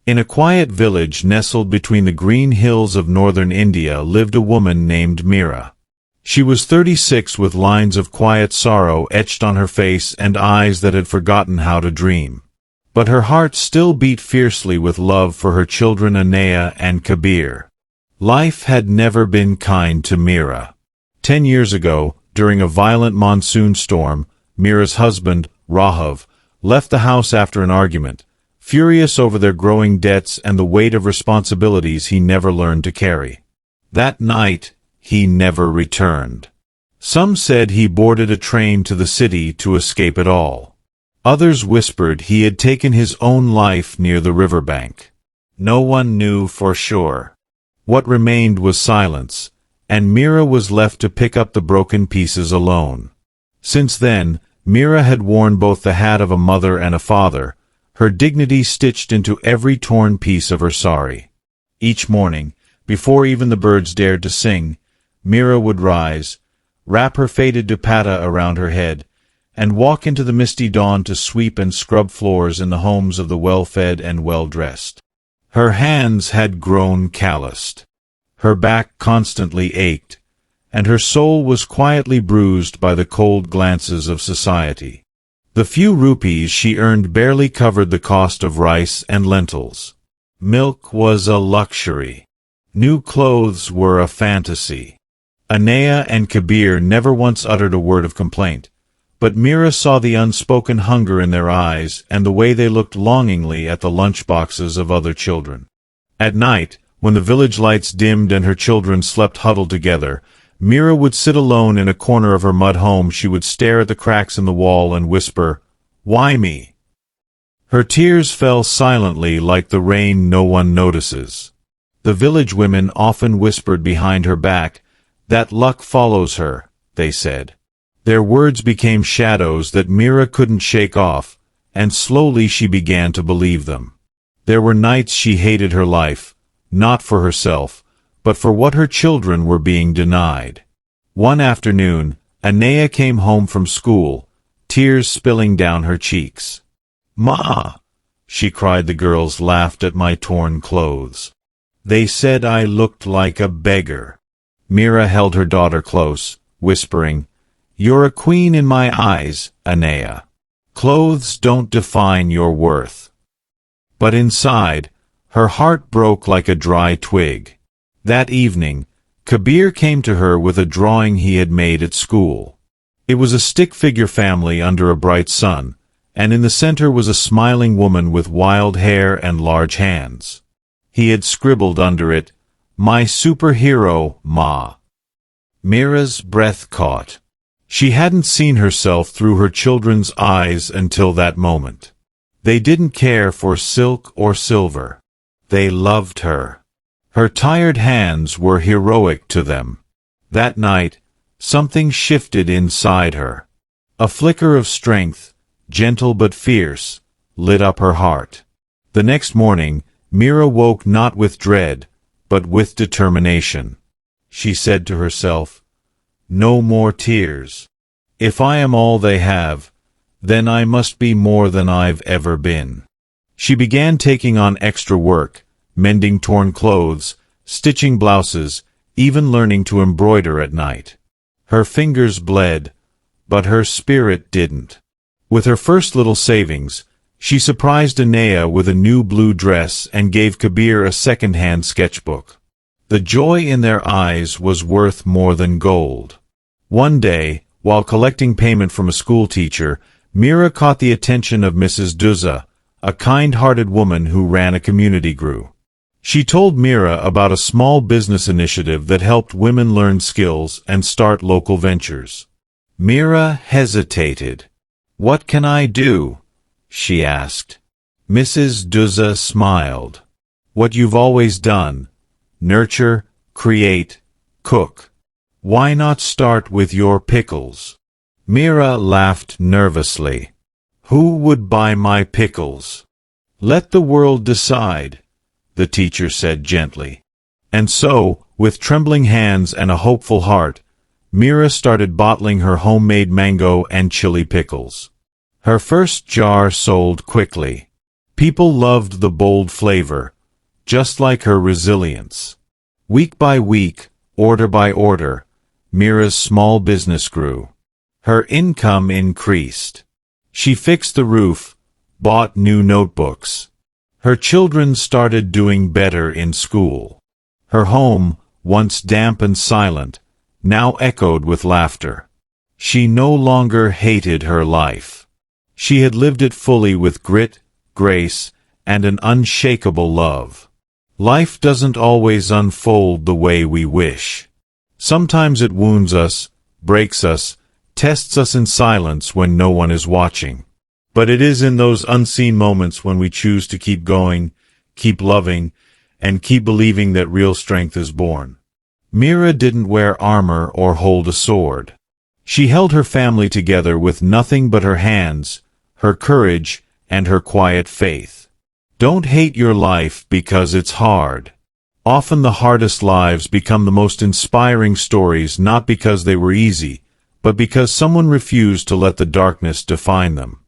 In a quiet village nestled between the green hills of northern India lived a woman named Meera. She was 36 with lines of quiet sorrow etched on her face and eyes that had forgotten how to dream. But her heart still beat fiercely with love for her children Anaya and Kabir. Life had never been kind to Meera. 10 years ago, during a violent monsoon storm, Meera's husband, Rahav, left the house after an argument, furious over their growing debts and the weight of responsibilities he never learned to carry. That night, he never returned. Some said he boarded a train to the city to escape it all. Others whispered he had taken his own life near the riverbank. No one knew for sure. What remained was silence, and Meera was left to pick up the broken pieces alone. Since then, Meera had worn both the hat of a mother and a father, her dignity stitched into every torn piece of her sari. Each morning, before even the birds dared to sing, Meera would rise, wrap her faded dupatta around her head, and walk into the misty dawn to sweep and scrub floors in the homes of the well-fed and well-dressed. Her hands had grown calloused. Her back constantly ached, and her soul was quietly bruised by the cold glances of society. The few rupees she earned barely covered the cost of rice and lentils. Milk was a luxury. New clothes were a fantasy. Anaya and Kabir never once uttered a word of complaint, but Meera saw the unspoken hunger in their eyes and the way they looked longingly at the lunchboxes of other children. At night, when the village lights dimmed and her children slept huddled together, Meera would sit alone in a corner of her mud home. She would stare at the cracks in the wall and whisper, "Why me?" Her tears fell silently like the rain no one notices. The village women often whispered behind her back, "That luck follows her," they said. Their words became shadows that Meera couldn't shake off, and slowly she began to believe them. There were nights she hated her life, not for herself, but for what her children were being denied. One afternoon, Anaya came home from school, tears spilling down her cheeks. "Ma!" she cried. The girls laughed at my torn clothes. They said I looked like a beggar. Meera held her daughter close, whispering, "You're a queen in my eyes, Anaya. Clothes don't define your worth." But inside, her heart broke like a dry twig. That evening, Kabir came to her with a drawing he had made at school. It was a stick-figure family under a bright sun, and in the center was a smiling woman with wild hair and large hands. He had scribbled under it, "My superhero, Ma." Meera's breath caught. She hadn't seen herself through her children's eyes until that moment. They didn't care for silk or silver. They loved her. Her tired hands were heroic to them. That night, something shifted inside her. A flicker of strength, gentle but fierce, lit up her heart. The next morning, Meera woke not with dread, but with determination. She said to herself, "No more tears. If I am all they have, then I must be more than I've ever been." She began taking on extra work, mending torn clothes, stitching blouses, even learning to embroider at night. Her fingers bled, but her spirit didn't. With her first little savings, she surprised Anaya with a new blue dress and gave Kabir a second-hand sketchbook. The joy in their eyes was worth more than gold. One day, while collecting payment from a schoolteacher, Meera caught the attention of Mrs. Duza, a kind-hearted woman who ran a community group. She told Meera about a small business initiative that helped women learn skills and start local ventures. Meera hesitated. "What can I do?" she asked. Mrs. Duza smiled. "What you've always done. Nurture, create, cook. Why not start with your pickles?" Meera laughed nervously. "Who would buy my pickles?" "Let the world decide," the teacher said gently. And so, with trembling hands and a hopeful heart, Meera started bottling her homemade mango and chili pickles. Her first jar sold quickly. People loved the bold flavor, just like her resilience. Week by week, order by order, Mira's small business grew. Her income increased. She fixed the roof, bought new notebooks. Her children started doing better in school. Her home, once damp and silent, now echoed with laughter. She no longer hated her life. She had lived it fully with grit, grace, and an unshakable love. Life doesn't always unfold the way we wish. Sometimes it wounds us, breaks us, tests us in silence when no one is watching. But it is in those unseen moments when we choose to keep going, keep loving, and keep believing that real strength is born. Mira didn't wear armor or hold a sword. She held her family together with nothing but her hands, her courage, and her quiet faith. Don't hate your life because it's hard. Often the hardest lives become the most inspiring stories not because they were easy, but because someone refused to let the darkness define them.